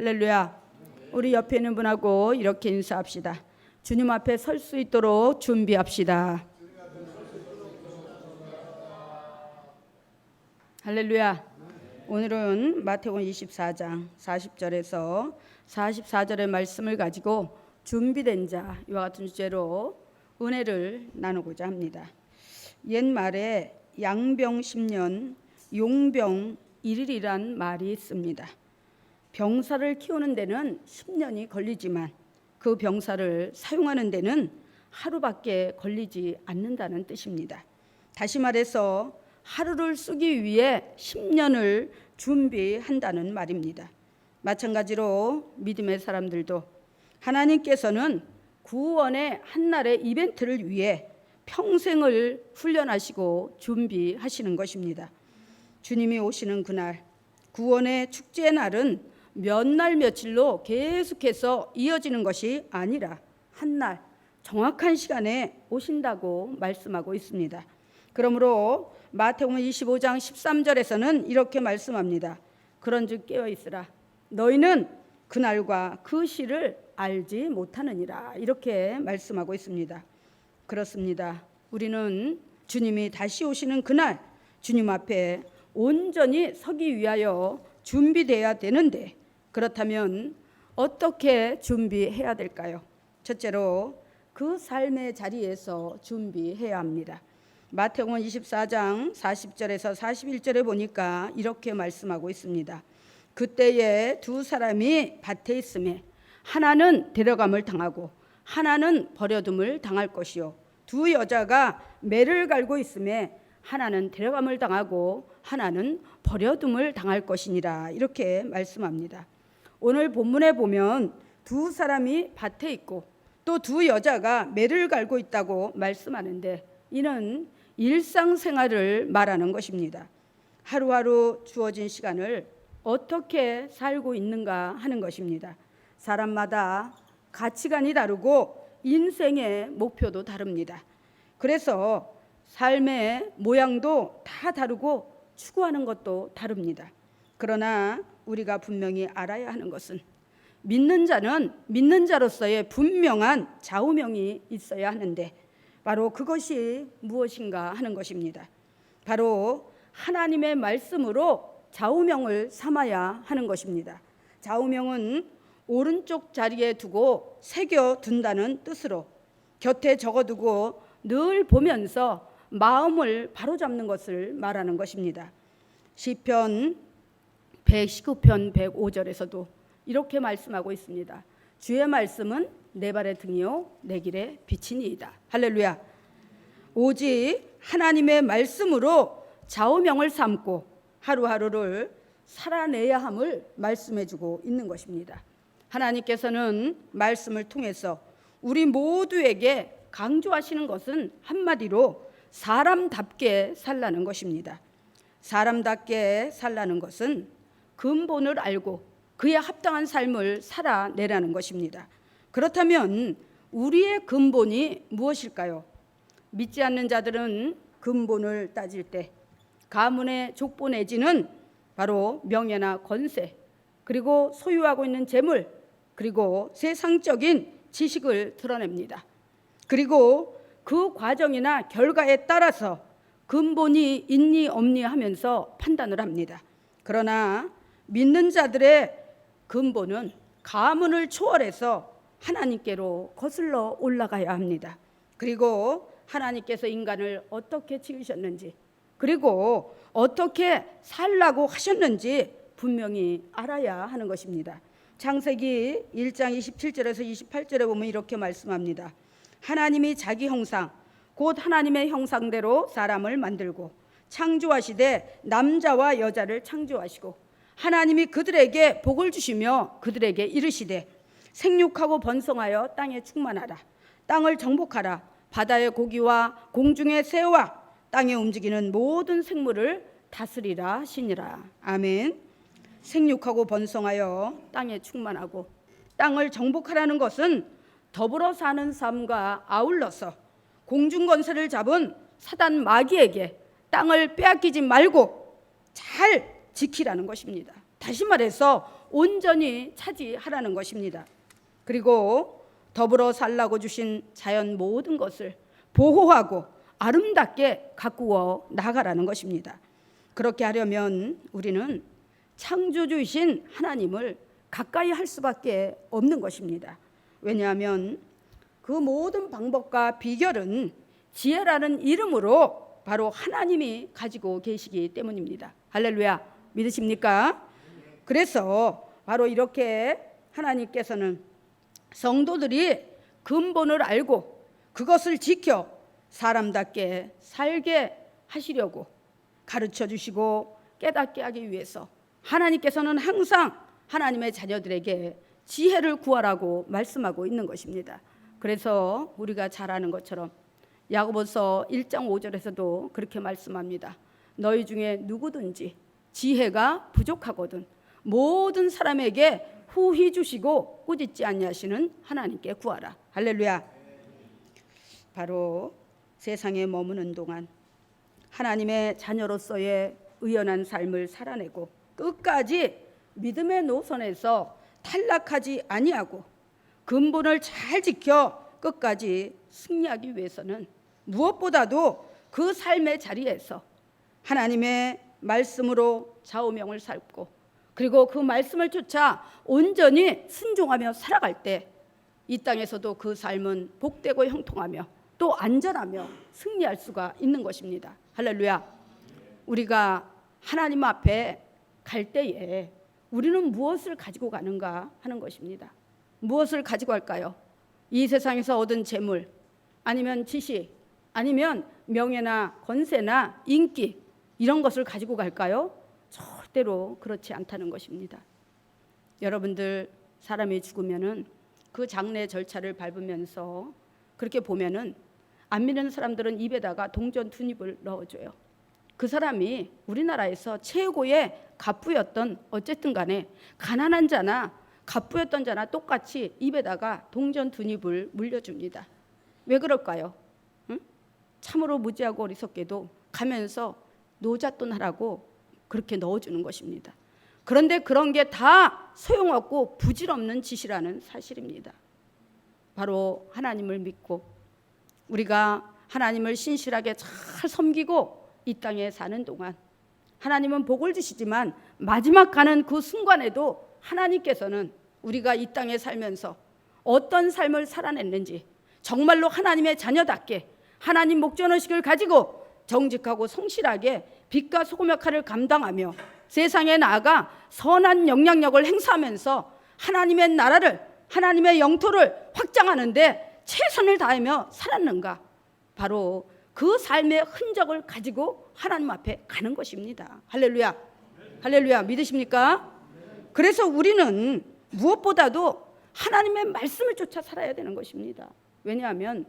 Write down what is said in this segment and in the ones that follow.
할렐루야. 우리 옆에 있는 분하고 이렇게 인사합시다. 주님 앞에 설 수 있도록 준비합시다. 할렐루야. 오늘은 마태복음 24장 40절에서 44절의 말씀을 가지고 준비된 자, 이와 같은 주제로 은혜를 나누고자 합니다. 옛말에 양병 10년 용병 1일이란 말이 있습니다. 병사를 키우는 데는 10년이 걸리지만 그 병사를 사용하는 데는 하루밖에 걸리지 않는다는 뜻입니다. 다시 말해서 하루를 쓰기 위해 10년을 준비한다는 말입니다. 마찬가지로 믿음의 사람들도 하나님께서는 구원의 한날의 이벤트를 위해 평생을 훈련하시고 준비하시는 것입니다. 주님이 오시는 그날, 구원의 축제의 날은 몇 날 며칠로 계속해서 이어지는 것이 아니라 한날 정확한 시간에 오신다고 말씀하고 있습니다. 그러므로 마태복음 25장 13절에서는 이렇게 말씀합니다. 그런즉 깨어있으라. 너희는 그날과 그 시를 알지 못하느니라. 이렇게 말씀하고 있습니다. 그렇습니다. 우리는 주님이 다시 오시는 그날 주님 앞에 온전히 서기 위하여 준비되어야 되는데, 그렇다면 어떻게 준비해야 될까요? 첫째로 그 삶의 자리에서 준비해야 합니다. 마태복음 24장 40절에서 41절에 보니까 이렇게 말씀하고 있습니다. 그때에 두 사람이 밭에 있음에 하나는 데려감을 당하고 하나는 버려둠을 당할 것이요, 두 여자가 매를 갈고 있음에 하나는 데려감을 당하고 하나는 버려둠을 당할 것이니라. 이렇게 말씀합니다. 오늘 본문에 보면 두 사람이 밭에 있고 또 두 여자가 매를 갈고 있다고 말씀하는데, 이는 일상생활을 말하는 것입니다. 하루하루 주어진 시간을 어떻게 살고 있는가 하는 것입니다. 사람마다 가치관이 다르고 인생의 목표도 다릅니다. 그래서 삶의 모양도 다 다르고 추구하는 것도 다릅니다. 그러나 우리가 분명히 알아야 하는 것은 믿는 자는 믿는 자로서의 분명한 좌우명이 있어야 하는데, 바로 그것이 무엇인가 하는 것입니다. 바로 하나님의 말씀으로 좌우명을 삼아야 하는 것입니다. 좌우명은 오른쪽 자리에 두고 새겨둔다는 뜻으로 곁에 적어두고 늘 보면서 마음을 바로잡는 것을 말하는 것입니다. 시편 119편 105절에서도 이렇게 말씀하고 있습니다. 주의 말씀은 내 발의 등이요 내 길의 빛이니이다. 할렐루야. 오직 하나님의 말씀으로 좌우명을 삼고 하루하루를 살아내야 함을 말씀해주고 있는 것입니다. 하나님께서는 말씀을 통해서 우리 모두에게 강조하시는 것은 한마디로 사람답게 살라는 것입니다. 사람답게 살라는 것은 근본을 알고 그에 합당한 삶을 살아내라는 것입니다. 그렇다면 우리의 근본이 무엇일까요? 믿지 않는 자들은 근본을 따질 때 가문의 족보 내지는 바로 명예나 권세, 그리고 소유하고 있는 재물, 그리고 세상적인 지식을 드러냅니다. 그리고 그 과정이나 결과에 따라서 근본이 있니 없니 하면서 판단을 합니다. 그러나 믿는 자들의 근본은 가문을 초월해서 하나님께로 거슬러 올라가야 합니다. 그리고 하나님께서 인간을 어떻게 지으셨는지, 그리고 어떻게 살라고 하셨는지 분명히 알아야 하는 것입니다. 창세기 1장 27절에서 28절에 보면 이렇게 말씀합니다. 하나님이 자기 형상 곧 하나님의 형상대로 사람을 만들고 창조하시되 남자와 여자를 창조하시고 하나님이 그들에게 복을 주시며 그들에게 이르시되 생육하고 번성하여 땅에 충만하라. 땅을 정복하라. 바다의 고기와 공중의 새와 땅에 움직이는 모든 생물을 다스리라 하시니라. 아멘. 생육하고 번성하여 땅에 충만하고 땅을 정복하라는 것은 더불어 사는 삶과 아울러서 공중 권세를 잡은 사단 마귀에게 땅을 빼앗기지 말고 잘 지키라는 것입니다. 다시 말해서 온전히 차지하라는 것입니다. 그리고 더불어 살라고 주신 자연 모든 것을 보호하고 아름답게 가꾸어 나가라는 것입니다. 그렇게 하려면 우리는 창조주이신 하나님을 가까이 할 수밖에 없는 것입니다. 왜냐하면 그 모든 방법과 비결은 지혜라는 이름으로 바로 하나님이 가지고 계시기 때문입니다. 할렐루야, 믿으십니까? 그래서 바로 이렇게 하나님께서는 성도들이 근본을 알고 그것을 지켜 사람답게 살게 하시려고 가르쳐 주시고 깨닫게 하기 위해서 하나님께서는 항상 하나님의 자녀들에게 지혜를 구하라고 말씀하고 있는 것입니다. 그래서 우리가 잘 아는 것처럼 야고보서 1장 5절에서도 그렇게 말씀합니다. 너희 중에 누구든지 지혜가 부족하거든 모든 사람에게 후히 주시고 꾸짖지 아니하시는 하나님께 구하라. 할렐루야. 바로 세상에 머무는 동안 하나님의 자녀로서의 의연한 삶을 살아내고 끝까지 믿음의 노선에서 탈락하지 아니하고 근본을 잘 지켜 끝까지 승리하기 위해서는 무엇보다도 그 삶의 자리에서 하나님의 말씀으로 좌우명을 삼고 그리고 그 말씀을 쫓아 온전히 순종하며 살아갈 때 이 땅에서도 그 삶은 복되고 형통하며 또 안전하며 승리할 수가 있는 것입니다. 할렐루야. 우리가 하나님 앞에 갈 때에 우리는 무엇을 가지고 가는가 하는 것입니다. 무엇을 가지고 갈까요? 이 세상에서 얻은 재물, 아니면 지식, 아니면 명예나 권세나 인기, 이런 것을 가지고 갈까요? 절대로 그렇지 않다는 것입니다. 여러분들, 사람이 죽으면은 그 장례 절차를 밟으면서 그렇게 보면은 안 믿는 사람들은 입에다가 동전 2입을 넣어줘요. 그 사람이 우리나라에서 최고의 갑부였던, 어쨌든 간에 가난한 자나 갑부였던 자나 똑같이 입에다가 동전 2입을 물려줍니다. 왜 그럴까요? 응? 참으로 무지하고 어리석게도 가면서 노잣돈 하라고 그렇게 넣어주는 것입니다. 그런데 그런 게 다 소용없고 부질없는 짓이라는 사실입니다. 바로 하나님을 믿고 우리가 하나님을 신실하게 잘 섬기고 이 땅에 사는 동안 하나님은 복을 주시지만 마지막 가는 그 순간에도 하나님께서는 우리가 이 땅에 살면서 어떤 삶을 살아냈는지 정말로 하나님의 자녀답게 하나님 목전의식을 가지고 정직하고 성실하게 빛과 소금 역할을 감당하며 세상에 나아가 선한 영향력을 행사하면서 하나님의 나라를, 하나님의 영토를 확장하는 데 최선을 다하며 살았는가? 바로 그 삶의 흔적을 가지고 하나님 앞에 가는 것입니다. 할렐루야. 할렐루야. 믿으십니까? 그래서 우리는 무엇보다도 하나님의 말씀을 쫓아 살아야 되는 것입니다. 왜냐하면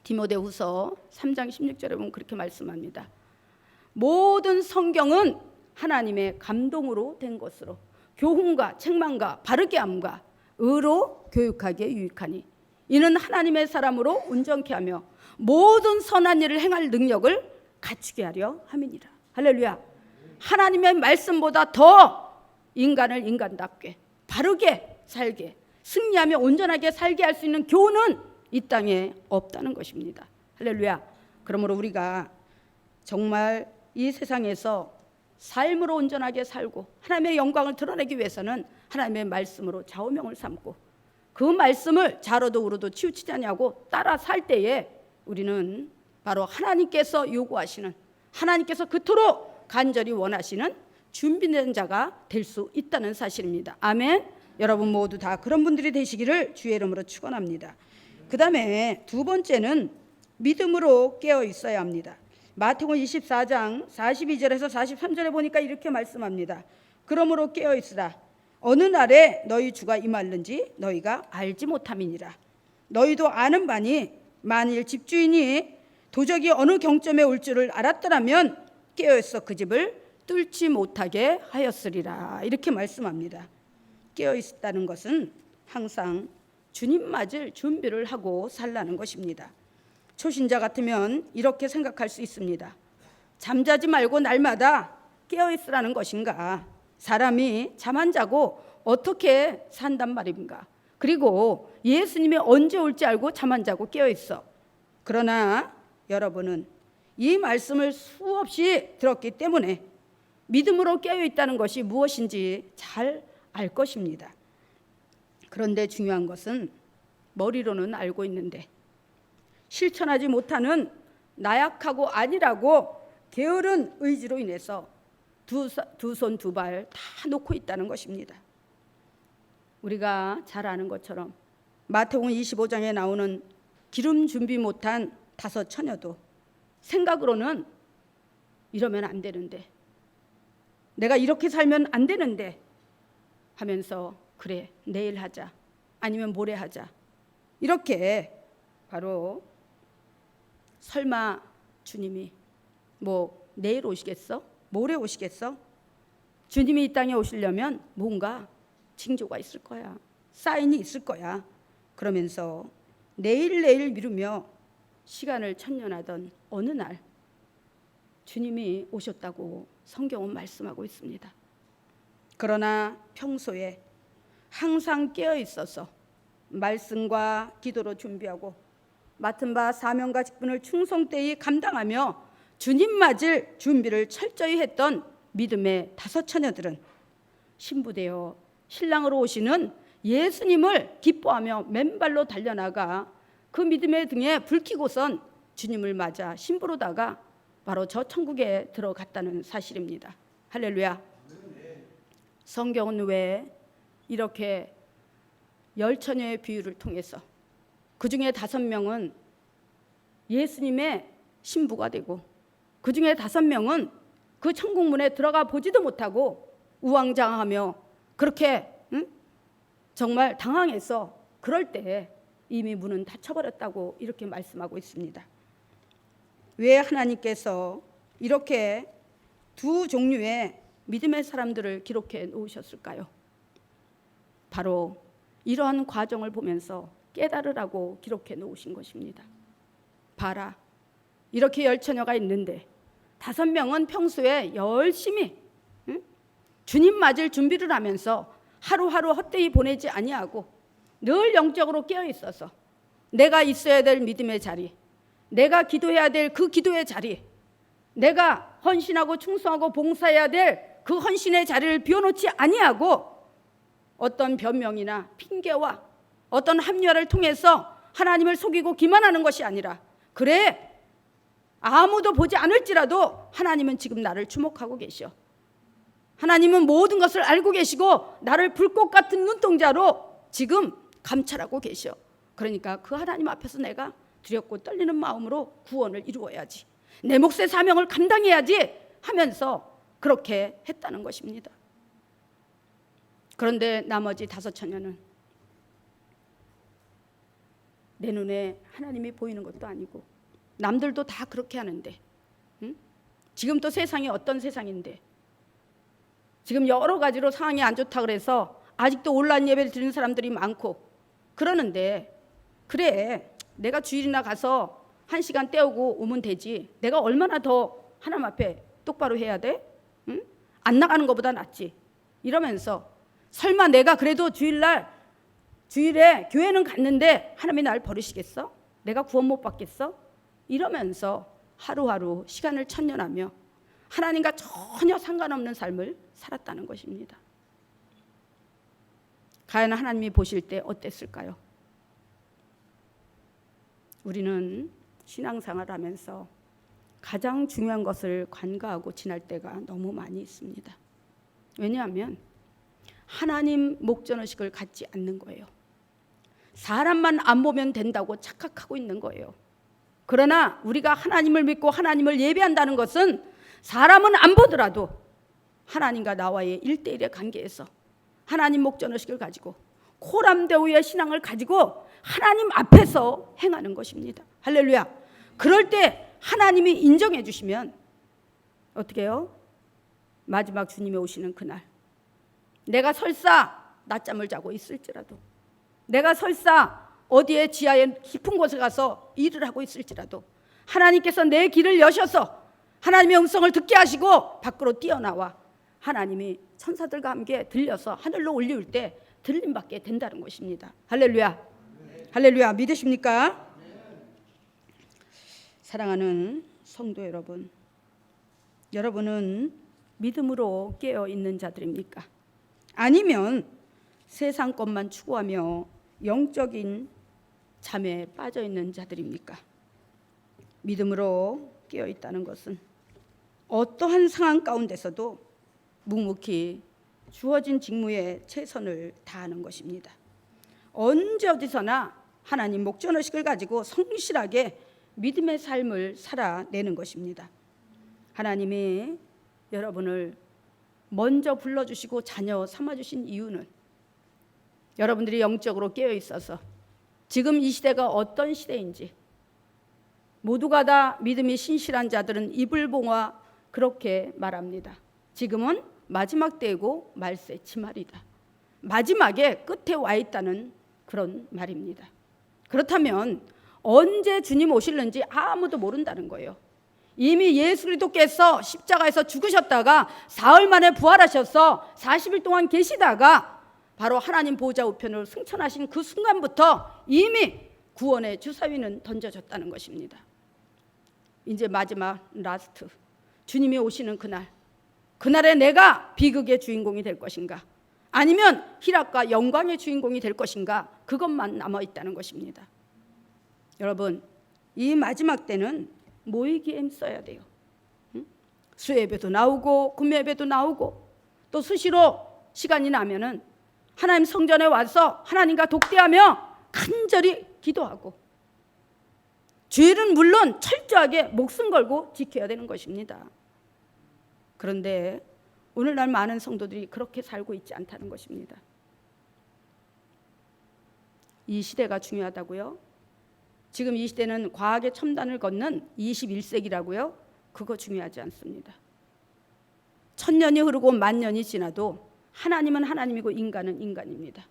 디모데후서 3장 16절에 보면 그렇게 말씀합니다. 모든 성경은 하나님의 감동으로 된 것으로 교훈과 책망과 바르게 함과 의로 교육하기에 유익하니 이는 하나님의 사람으로 온전케 하며 모든 선한 일을 행할 능력을 갖추게 하려 함이니라. 할렐루야. 하나님의 말씀보다 더 인간을 인간답게 바르게 살게 승리하며 온전하게 살게 할 수 있는 교훈은 이 땅에 없다는 것입니다. 할렐루야. 그러므로 우리가 정말 이 세상에서 삶으로 온전하게 살고 하나님의 영광을 드러내기 위해서는 하나님의 말씀으로 좌우명을 삼고 그 말씀을 좌로도 우로도 치우치지 않냐고 따라 살 때에 우리는 바로 하나님께서 요구하시는, 하나님께서 그토록 간절히 원하시는 준비된 자가 될 수 있다는 사실입니다. 아멘. 여러분 모두 다 그런 분들이 되시기를 주의 이름으로 축원합니다. 그 다음에 두 번째는 믿음으로 깨어 있어야 합니다. 마태복음 24장 42절에서 43절에 보니까 이렇게 말씀합니다. 그러므로 깨어 있으라. 어느 날에 너희 주가 임할는지 너희가 알지 못함이니라. 너희도 아는 바니 만일 집주인이 도적이 어느 경점에 올 줄을 알았더라면 깨어 있어 그 집을 뚫지 못하게 하였으리라. 이렇게 말씀합니다. 깨어 있다는 것은 항상 주님 맞을 준비를 하고 살라는 것입니다. 초신자 같으면 이렇게 생각할 수 있습니다. 잠자지 말고 날마다 깨어 있으라는 것인가? 사람이 잠 안 자고 어떻게 산단 말입니까? 그리고 예수님이 언제 올지 알고 잠 안 자고 깨어 있어. 그러나 여러분은 이 말씀을 수없이 들었기 때문에 믿음으로 깨어 있다는 것이 무엇인지 잘 알 것입니다. 그런데 중요한 것은 머리로는 알고 있는데 실천하지 못하는 나약하고 아니라고 게으른 의지로 인해서 두 손 두 발 다 놓고 있다는 것입니다. 우리가 잘 아는 것처럼 마태복음 25장에 나오는 기름 준비 못한 5 처녀도 생각으로는 이러면 안 되는데, 내가 이렇게 살면 안 되는데 하면서 그래 내일 하자, 아니면 모레 하자, 이렇게 바로 설마 주님이 뭐 내일 오시겠어? 모레 오시겠어? 주님이 이 땅에 오시려면 뭔가 징조가 있을 거야, 사인이 있을 거야. 그러면서 내일 미루며 시간을 천년하던 어느 날 주님이 오셨다고 성경은 말씀하고 있습니다. 그러나 평소에 항상 깨어 있어서 말씀과 기도로 준비하고 맡은 바 사명과 직분을 충성되이 감당하며 주님 맞을 준비를 철저히 했던 믿음의 5 처녀들은 신부되어 신랑으로 오시는 예수님을 기뻐하며 맨발로 달려나가 그 믿음의 등에 불키고선 주님을 맞아 신부로다가 바로 저 천국에 들어갔다는 사실입니다. 할렐루야. 성경은 왜 이렇게 10처녀의 비유를 통해서 그 중에 5명은 예수님의 신부가 되고 그 중에 5명은 그 천국문에 들어가 보지도 못하고 우왕좌왕하며 그렇게 정말 당황해서 그럴 때 이미 문은 닫혀버렸다고 이렇게 말씀하고 있습니다. 왜 하나님께서 이렇게 2 종류의 믿음의 사람들을 기록해 놓으셨을까요? 바로 이러한 과정을 보면서 깨달으라고 기록해 놓으신 것입니다. 봐라, 이렇게 10처녀가 있는데 5명은 평소에 열심히 주님 맞을 준비를 하면서 하루하루 헛되이 보내지 아니하고 늘 영적으로 깨어 있어서 내가 있어야 될 믿음의 자리, 내가 기도해야 될 그 기도의 자리, 내가 헌신하고 충성하고 봉사해야 될 그 헌신의 자리를 비워놓지 아니하고 어떤 변명이나 핑계와 어떤 합리화를 통해서 하나님을 속이고 기만하는 것이 아니라, 그래 아무도 보지 않을지라도 하나님은 지금 나를 주목하고 계셔, 하나님은 모든 것을 알고 계시고 나를 불꽃 같은 눈동자로 지금 감찰하고 계셔. 그러니까 그 하나님 앞에서 내가 두렵고 떨리는 마음으로 구원을 이루어야지, 내 몫의 사명을 감당해야지 하면서 그렇게 했다는 것입니다. 그런데 나머지 5 처녀는 내 눈에 하나님이 보이는 것도 아니고 남들도 다 그렇게 하는데, 지금 또 세상이 어떤 세상인데, 지금 여러 가지로 상황이 안 좋다 그래서 아직도 온라인 예배를 드리는 사람들이 많고 그러는데, 그래 내가 주일이나 가서 1시간 때우고 오면 되지, 내가 얼마나 더 하나님 앞에 똑바로 해야 돼? 안 나가는 것보다 낫지, 이러면서 설마 내가 그래도 주일에 교회는 갔는데 하나님이 날 버리시겠어? 내가 구원 못 받겠어? 이러면서 하루하루 시간을 천년하며 하나님과 전혀 상관없는 삶을 살았다는 것입니다. 과연 하나님이 보실 때 어땠을까요? 우리는 신앙생활을 하면서 가장 중요한 것을 간과하고 지날 때가 너무 많이 있습니다. 왜냐하면 하나님 목전의식을 갖지 않는 거예요. 사람만 안 보면 된다고 착각하고 있는 거예요. 그러나 우리가 하나님을 믿고 하나님을 예배한다는 것은 사람은 안 보더라도 하나님과 나와의 1대1의 관계에서 하나님 목전의식을 가지고 코람데오의 신앙을 가지고 하나님 앞에서 행하는 것입니다. 할렐루야. 그럴 때 하나님이 인정해 주시면 어떻게 해요? 마지막 주님이 오시는 그날, 내가 설사 낮잠을 자고 있을지라도, 내가 설사 어디에 지하에 깊은 곳에 가서 일을 하고 있을지라도 하나님께서 내 길을 여셔서 하나님의 음성을 듣게 하시고 밖으로 뛰어나와 하나님이 천사들과 함께 들려서 하늘로 올리울 때 들림받게 된다는 것입니다. 할렐루야. 할렐루야. 믿으십니까? 사랑하는 성도 여러분, 여러분은 믿음으로 깨어 있는 자들입니까? 아니면 세상 것만 추구하며 영적인 잠에 빠져 있는 자들입니까? 믿음으로 깨어 있다는 것은 어떠한 상황 가운데서도 묵묵히 주어진 직무에 최선을 다하는 것입니다. 언제 어디서나 하나님 목전의식을 가지고 성실하게 믿음의 삶을 살아내는 것입니다. 하나님이 여러분을 먼저 불러주시고 자녀 삼아주신 이유는 여러분들이 영적으로 깨어 있어서 지금 이 시대가 어떤 시대인지, 모두가 다 믿음이 신실한 자들은 이불봉화 그렇게 말합니다. 지금은 마지막 때이고 말세 지말이다. 마지막에 끝에 와 있다는 그런 말입니다. 그렇다면 언제 주님 오실는지 아무도 모른다는 거예요. 이미 예수 그리스도께서 십자가에서 죽으셨다가 사흘 만에 부활하셔서 40일 동안 계시다가 바로 하나님 보좌 우편으로 승천하신 그 순간부터 이미 구원의 주사위는 던져졌다는 것입니다. 이제 마지막 라스트, 주님이 오시는 그날에 내가 비극의 주인공이 될 것인가, 아니면 희락과 영광의 주인공이 될 것인가, 그것만 남아있다는 것입니다. 여러분, 이 마지막 때는 모이기에 힘써야 돼요. 수예배도 나오고 금예배도 나오고 또 수시로 시간이 나면은 하나님 성전에 와서 하나님과 독대하며 간절히 기도하고, 죄는 물론 철저하게 목숨 걸고 지켜야 되는 것입니다. 그런데 오늘날 많은 성도들이 그렇게 살고 있지 않다는 것입니다. 이 시대가 중요하다고요? 지금 이 시대는 과학의 첨단을 걷는 21세기라고요? 그거 중요하지 않습니다. 1000년이 흐르고 10,000년이 지나도 하나님은 하나님이고 인간은 인간입니다.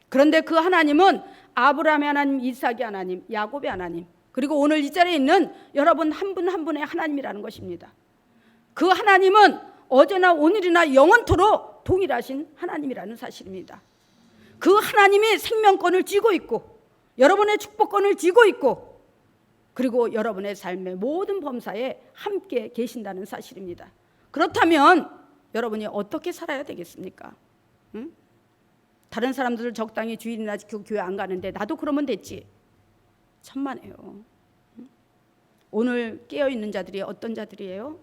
그런데 그 하나님은 아브라함의 하나님, 이삭의 하나님, 야곱의 하나님, 그리고 오늘 이 자리에 있는 여러분 한 분 한 분의 하나님이라는 것입니다. 그 하나님은 어제나 오늘이나 영원토록 동일하신 하나님이라는 사실입니다. 그 하나님이 생명권을 쥐고 있고 여러분의 축복권을 쥐고 있고, 그리고 여러분의 삶의 모든 범사에 함께 계신다는 사실입니다. 그렇다면 여러분이 어떻게 살아야 되겠습니까? 응? 다른 사람들을 적당히 주일이나 지키고 교회 안 가는데 나도 그러면 됐지. 천만에요. 응? 오늘 깨어있는 자들이 어떤 자들이에요?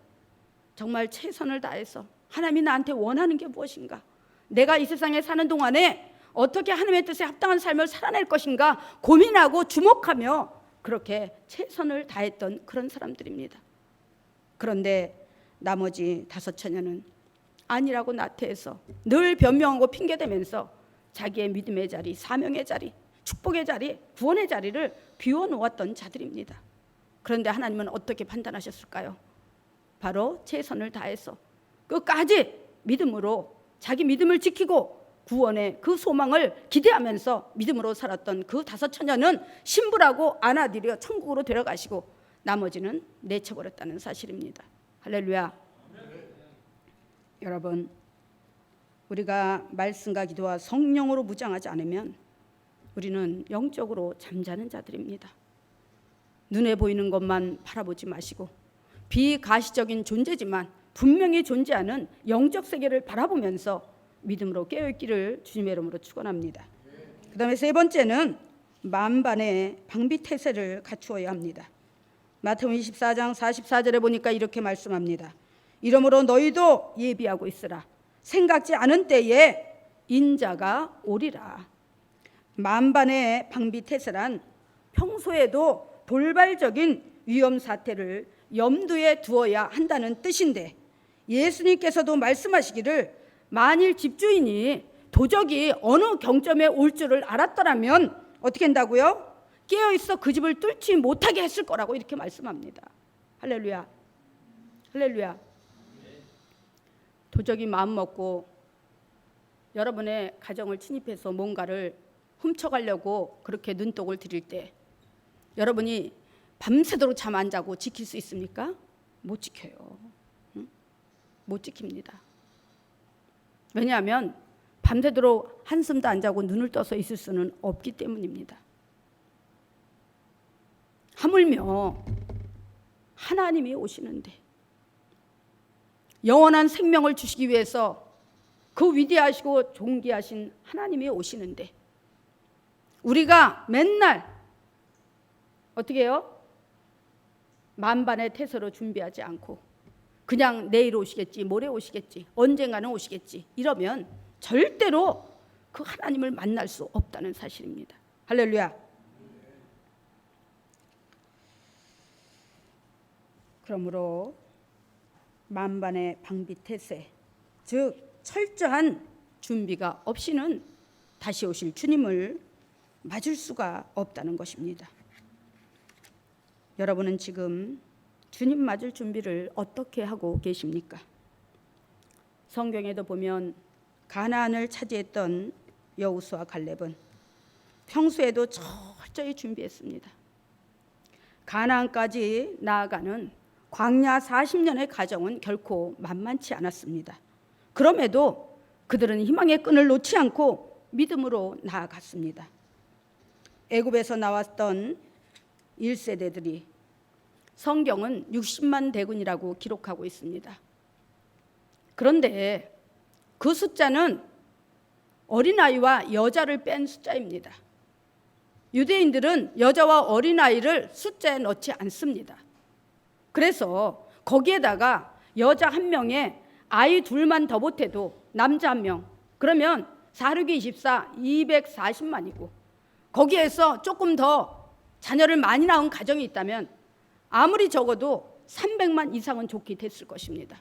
정말 최선을 다해서 하나님이 나한테 원하는 게 무엇인가, 내가 이 세상에 사는 동안에 어떻게 하나님의 뜻에 합당한 삶을 살아낼 것인가 고민하고 주목하며 그렇게 최선을 다했던 그런 사람들입니다. 그런데 나머지 5처녀는 아니라고 나태해서 늘 변명하고 핑계대면서 자기의 믿음의 자리, 사명의 자리, 축복의 자리, 구원의 자리를 비워놓았던 자들입니다. 그런데 하나님은 어떻게 판단하셨을까요? 바로 최선을 다해서 끝까지 믿음으로 자기 믿음을 지키고 구원의 그 소망을 기대하면서 믿음으로 살았던 그 5처녀는 신부라고 안아들여 천국으로 데려가시고 나머지는 내쳐버렸다는 사실입니다. 할렐루야. 여러분, 우리가 말씀과 기도와 성령으로 무장하지 않으면 우리는 영적으로 잠자는 자들입니다. 눈에 보이는 것만 바라보지 마시고 비가시적인 존재지만 분명히 존재하는 영적 세계를 바라보면서 믿음으로 깨어있기를 주님의 이름으로 축원합니다. 그 다음에 3번째는 만반의 방비태세를 갖추어야 합니다. 마태복음 24장 44절에 보니까 이렇게 말씀합니다. 이러므로 너희도 예비하고 있으라. 생각지 않은 때에 인자가 오리라. 만반의 방비태세란 평소에도 돌발적인 위험 사태를 염두에 두어야 한다는 뜻인데, 예수님께서도 말씀하시기를 만일 집주인이 도적이 어느 경점에 올 줄을 알았더라면 어떻게 한다고요? 깨어있어 그 집을 뚫지 못하게 했을 거라고 이렇게 말씀합니다. 할렐루야. 할렐루야. 도적이 마음먹고 여러분의 가정을 침입해서 뭔가를 훔쳐가려고 그렇게 눈독을 들일 때 여러분이 밤새도록 잠 안 자고 지킬 수 있습니까? 못 지켜요. 응? 못 지킵니다. 왜냐하면 밤새도록 한숨도 안 자고 눈을 떠서 있을 수는 없기 때문입니다. 하물며 하나님이 오시는데, 영원한 생명을 주시기 위해서 그 위대하시고 존귀하신 하나님이 오시는데, 우리가 맨날 어떻게 해요? 만반의 태세로 준비하지 않고 그냥 내일 오시겠지, 모레 오시겠지, 언젠가는 오시겠지, 이러면 절대로 그 하나님을 만날 수 없다는 사실입니다. 할렐루야. 그러므로 만반의 방비태세, 즉 철저한 준비가 없이는 다시 오실 주님을 맞을 수가 없다는 것입니다. 여러분은 지금 주님 맞을 준비를 어떻게 하고 계십니까? 성경에도 보면 가나안을 차지했던 여호수아 갈렙은 평소에도 철저히 준비했습니다. 가나안까지 나아가는 광야 40년의 과정은 결코 만만치 않았습니다. 그럼에도 그들은 희망의 끈을 놓지 않고 믿음으로 나아갔습니다. 애굽에서 나왔던 1세대들이 성경은 60만 대군이라고 기록하고 있습니다. 그런데 그 숫자는 어린아이와 여자를 뺀 숫자입니다. 유대인들은 여자와 어린아이를 숫자에 넣지 않습니다. 그래서 거기에다가 여자 한 명에 아이 둘만 더 못해도 남자 한 명, 그러면 4, 6, 24, 240만이고 거기에서 조금 더 자녀를 많이 낳은 가정이 있다면 아무리 적어도 300만 이상은 좋게 됐을 것입니다.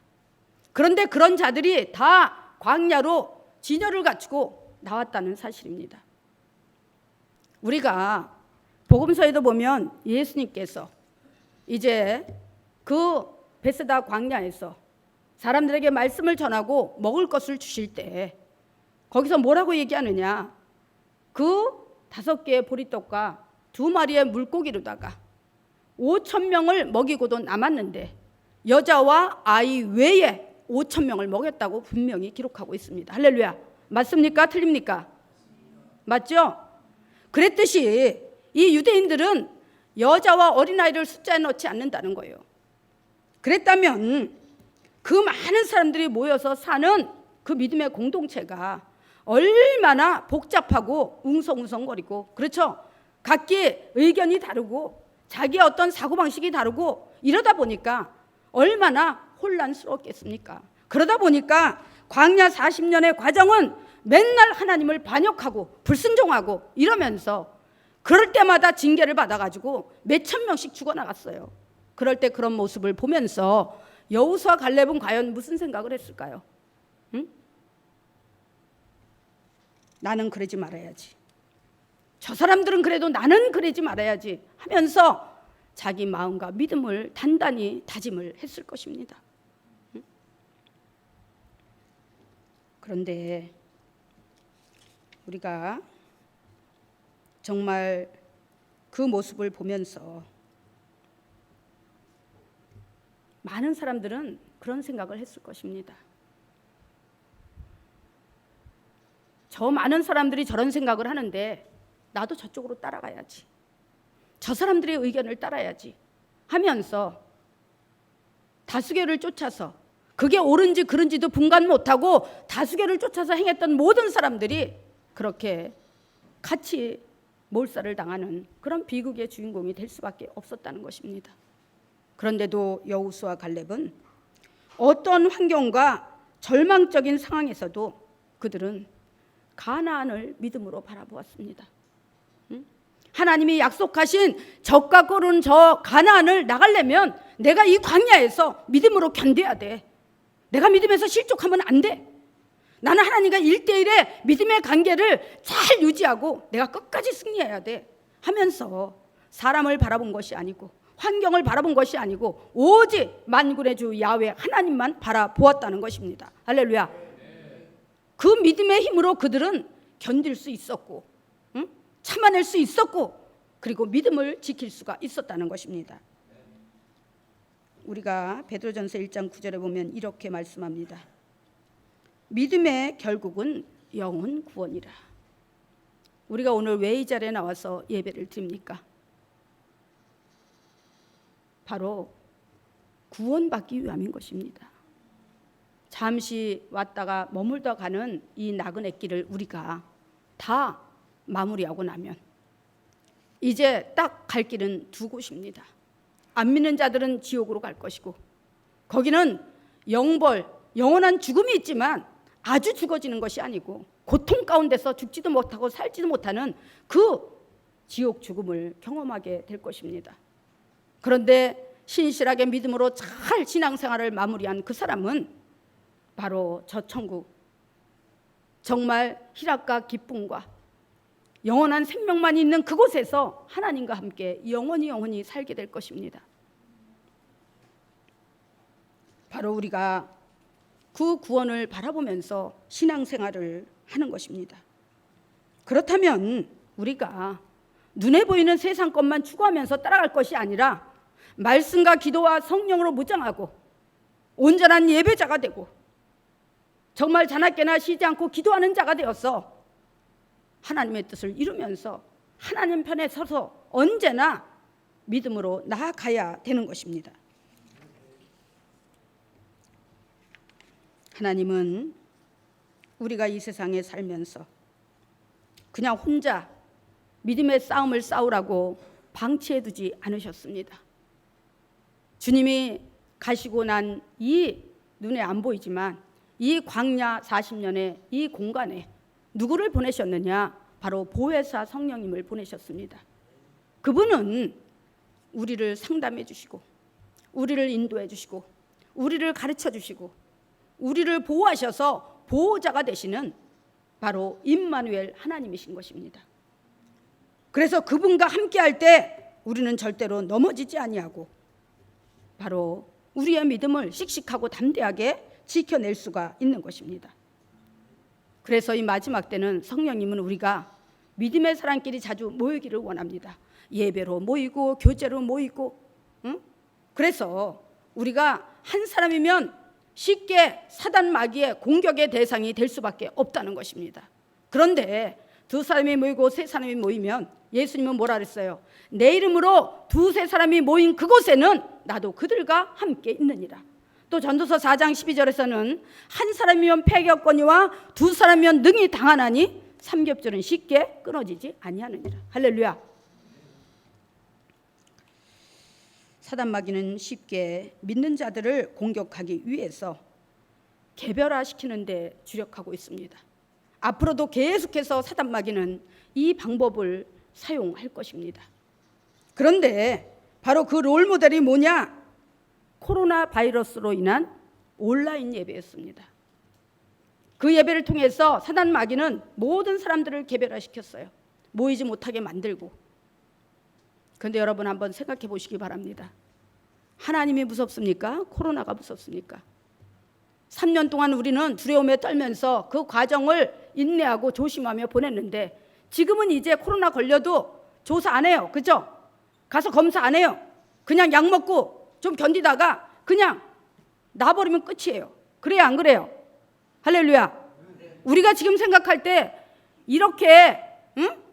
그런데 그런 자들이 다 광야로 진열을 갖추고 나왔다는 사실입니다. 우리가 복음서에도 보면 예수님께서 이제 그 베세다 광야에서 사람들에게 말씀을 전하고 먹을 것을 주실 때 거기서 뭐라고 얘기하느냐, 그 5개의 보리떡과 2마리의 물고기로다가 5,000명을 먹이고도 남았는데 여자와 아이 외에 5,000명을 먹였다고 분명히 기록하고 있습니다. 할렐루야. 맞습니까? 틀립니까? 맞죠? 그랬듯이 이 유대인들은 여자와 어린아이를 숫자에 넣지 않는다는 거예요. 그랬다면 그 많은 사람들이 모여서 사는 그 믿음의 공동체가 얼마나 복잡하고 웅성웅성거리고, 그렇죠? 각기 의견이 다르고 자기의 어떤 사고방식이 다르고 이러다 보니까 얼마나 혼란스러웠겠습니까? 그러다 보니까 광야 40년의 과정은 맨날 하나님을 반역하고 불순종하고 이러면서 그럴 때마다 징계를 받아가지고 몇천 명씩 죽어나갔어요. 그럴 때 그런 모습을 보면서 여호수아 갈렙은 과연 무슨 생각을 했을까요? 응? 나는 그러지 말아야지, 저 사람들은 그래도 나는 그러지 말아야지 하면서 자기 마음과 믿음을 단단히 다짐을 했을 것입니다. 응? 그런데 우리가 정말 그 모습을 보면서 많은 사람들은 그런 생각을 했을 것입니다. 저 많은 사람들이 저런 생각을 하는데 나도 저쪽으로 따라가야지, 저 사람들의 의견을 따라야지 하면서 다수결을 쫓아서, 그게 옳은지 그른지도 분간 못하고 다수결을 쫓아서 행했던 모든 사람들이 그렇게 같이 몰살을 당하는 그런 비극의 주인공이 될 수밖에 없었다는 것입니다. 그런데도 여호수아 갈렙은 어떤 환경과 절망적인 상황에서도 그들은 가나안을 믿음으로 바라보았습니다. 하나님이 약속하신 적과 꼴은 저 가나안을 나가려면 내가 이 광야에서 믿음으로 견뎌야 돼. 내가 믿음에서 실족하면 안 돼. 나는 하나님과 1대1의 믿음의 관계를 잘 유지하고 내가 끝까지 승리해야 돼 하면서 사람을 바라본 것이 아니고 환경을 바라본 것이 아니고 오직 만군의 주 야훼 하나님만 바라보았다는 것입니다. 할렐루야. 그 믿음의 힘으로 그들은 견딜 수 있었고, 참아낼 수 있었고, 그리고 믿음을 지킬 수가 있었다는 것입니다. 우리가 베드로전서 1장 9절에 보면 이렇게 말씀합니다. 믿음의 결국은 영혼 구원이라. 우리가 오늘 왜 이 자리에 나와서 예배를 드립니까? 바로 구원받기 위함인 것입니다. 잠시 왔다가 머물다 가는 이 나그네 길을 우리가 다 마무리하고 나면 이제 딱 갈 길은 두 곳입니다. 안 믿는 자들은 지옥으로 갈 것이고, 거기는 영벌, 영원한 죽음이 있지만 아주 죽어지는 것이 아니고 고통 가운데서 죽지도 못하고 살지도 못하는 그 지옥 죽음을 경험하게 될 것입니다. 그런데 신실하게 믿음으로 잘 신앙생활을 마무리한 그 사람은 바로 저 천국, 정말 희락과 기쁨과 영원한 생명만 있는 그곳에서 하나님과 함께 영원히 살게 될 것입니다. 바로 우리가 그 구원을 바라보면서 신앙생활을 하는 것입니다. 그렇다면 우리가 눈에 보이는 세상 것만 추구하면서 따라갈 것이 아니라 말씀과 기도와 성령으로 무장하고 온전한 예배자가 되고 정말 자나깨나 쉬지 않고 기도하는 자가 되어서 하나님의 뜻을 이루면서 하나님 편에 서서 언제나 믿음으로 나아가야 되는 것입니다. 하나님은 우리가 이 세상에 살면서 그냥 혼자 믿음의 싸움을 싸우라고 방치해두지 않으셨습니다. 주님이 가시고 난 이 눈에 안 보이지만 이 광야 40년의 이 공간에 누구를 보내셨느냐? 바로 보혜사 성령님을 보내셨습니다. 그분은 우리를 상담해 주시고 우리를 인도해 주시고 우리를 가르쳐 주시고 우리를 보호하셔서 보호자가 되시는 바로 임마누엘 하나님이신 것입니다. 그래서 그분과 함께할 때 우리는 절대로 넘어지지 아니하고 바로 우리의 믿음을 씩씩하고 담대하게 지켜낼 수가 있는 것입니다. 그래서 이 마지막 때는 성령님은 우리가 믿음의 사람끼리 자주 모이기를 원합니다. 예배로 모이고 교제로 모이고, 그래서 우리가 한 사람이면 쉽게 사단 마귀의 공격의 대상이 될 수밖에 없다는 것입니다. 그런데 두 사람이 모이고 세 사람이 모이면 예수님은 뭐라 그랬어요? 내 이름으로 두세 사람이 모인 그곳에는 나도 그들과 함께 있느니라. 또 전도서 4장 12절에서는 한 사람이면 패격거니와 두 사람이면 능히 당하나니 삼겹줄은 쉽게 끊어지지 아니하느니라. 할렐루야. 사단 마귀는 쉽게 믿는 자들을 공격하기 위해서 개별화시키는 데 주력하고 있습니다. 앞으로도 계속해서 사단 마귀는 이 방법을 사용할 것입니다. 그런데 바로 그 롤모델이 뭐냐? 코로나 바이러스로 인한 온라인 예배였습니다. 그 예배를 통해서 사단 마귀는 모든 사람들을 개별화시켰어요. 모이지 못하게 만들고. 그런데 여러분 한번 생각해 보시기 바랍니다. 하나님이 무섭습니까? 코로나가 무섭습니까? 3년 동안 우리는 두려움에 떨면서 그 과정을 인내하고 조심하며 보냈는데 지금은 이제 코로나 걸려도 조사 안 해요. 그죠? 가서 검사 안 해요. 그냥 약 먹고 좀 견디다가 그냥 나버리면 끝이에요. 그래요, 안 그래요? 할렐루야. 우리가 지금 생각할 때 이렇게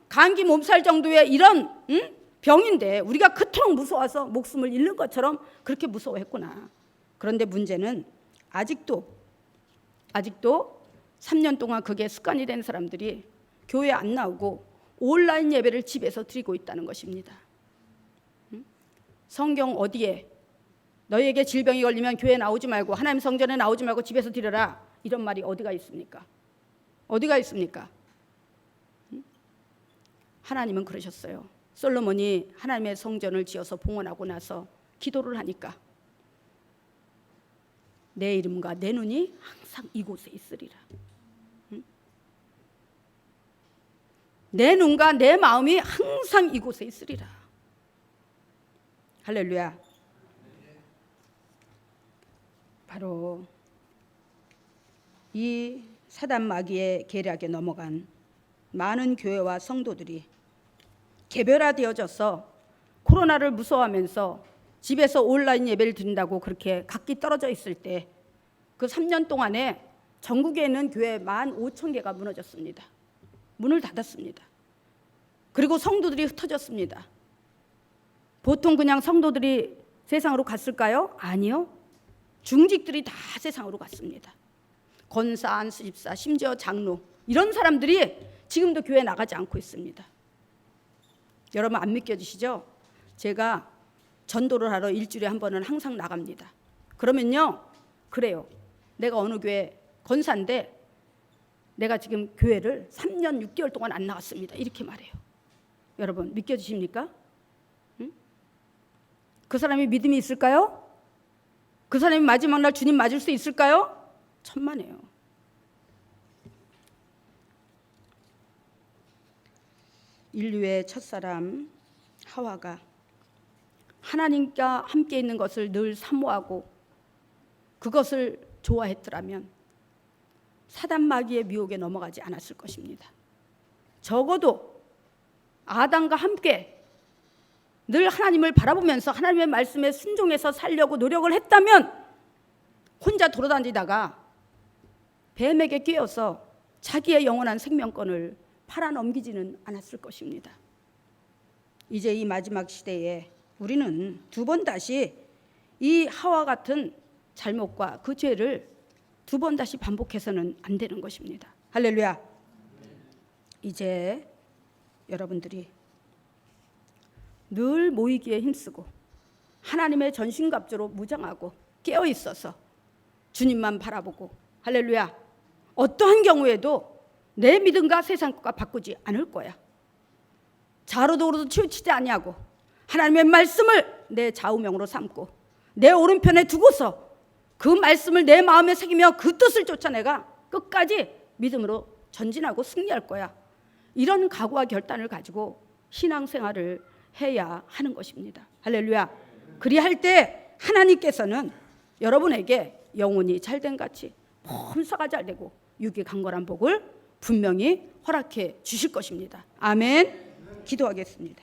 감기 몸살 정도의 이런 병인데 우리가 그토록 무서워서 목숨을 잃는 것처럼 그렇게 무서워했구나. 그런데 문제는 아직도 3년 동안 그게 습관이 된 사람들이 교회 안 나오고 온라인 예배를 집에서 드리고 있다는 것입니다. 성경 어디에 너희에게 질병이 걸리면 교회 나오지 말고 하나님 성전에 나오지 말고 집에서 드려라 이런 말이 어디가 있습니까? 어디가 있습니까? 하나님은 그러셨어요. 솔로몬이 하나님의 성전을 지어서 봉헌하고 나서 기도를 하니까 내 이름과 내 눈이 항상 이곳에 있으리라. 내 눈과 내 마음이 항상 이곳에 있으리라. 할렐루야. 바로 이 사단 마귀의 계략에 넘어간 많은 교회와 성도들이 개별화되어져서 코로나를 무서워하면서 집에서 온라인 예배를 드린다고 그렇게 각기 떨어져 있을 때 그 3년 동안에 전국에 있는 교회 15,000개가 무너졌습니다. 문을 닫았습니다. 그리고 성도들이 흩어졌습니다. 보통 그냥 성도들이 세상으로 갔을까요? 아니요. 중직들이 다 세상으로 갔습니다. 권사, 안수집사, 심지어 장로, 이런 사람들이 지금도 교회 나가지 않고 있습니다. 여러분 안 믿겨지시죠? 제가 전도를 하러 일주일에 한 번은 항상 나갑니다. 그러면요, 그래요. 내가 어느 교회 권사인데 내가 지금 교회를 3년 6개월 동안 안 나갔습니다. 이렇게 말해요. 여러분 믿겨지십니까? 응? 그 사람이 믿음이 있을까요? 그 사람이 마지막 날 주님 맞을 수 있을까요? 천만에요. 인류의 첫사람 하와가 하나님과 함께 있는 것을 늘 사모하고 그것을 좋아했더라면 사단 마귀의 미혹에 넘어가지 않았을 것입니다. 적어도 아담과 함께 늘 하나님을 바라보면서 하나님의 말씀에 순종해서 살려고 노력을 했다면 혼자 돌아다니다가 뱀에게 끼어서 자기의 영원한 생명권을 팔아넘기지는 않았을 것입니다. 이제 이 마지막 시대에 우리는 두 번 다시 이 하와 같은 잘못과 그 죄를 두 번 다시 반복해서는 안 되는 것입니다. 할렐루야. 이제 여러분들이 늘 모이기에 힘쓰고 하나님의 전신갑주로 무장하고 깨어 있어서 주님만 바라보고, 할렐루야, 어떠한 경우에도 내 믿음과 세상 것과 바꾸지 않을 거야. 좌로도 우로도 치우치지 아니하고 하나님의 말씀을 내 좌우명으로 삼고 내 오른편에 두고서 그 말씀을 내 마음에 새기며 그 뜻을 쫓아 내가 끝까지 믿음으로 전진하고 승리할 거야. 이런 각오와 결단을 가지고 신앙생활을 해야 하는 것입니다. 할렐루야. 그리할 때 하나님께서는 여러분에게 영혼이 잘된 같이 범사가 잘되고 육이 강건한 복을 분명히 허락해 주실 것입니다. 아멘. 기도하겠습니다.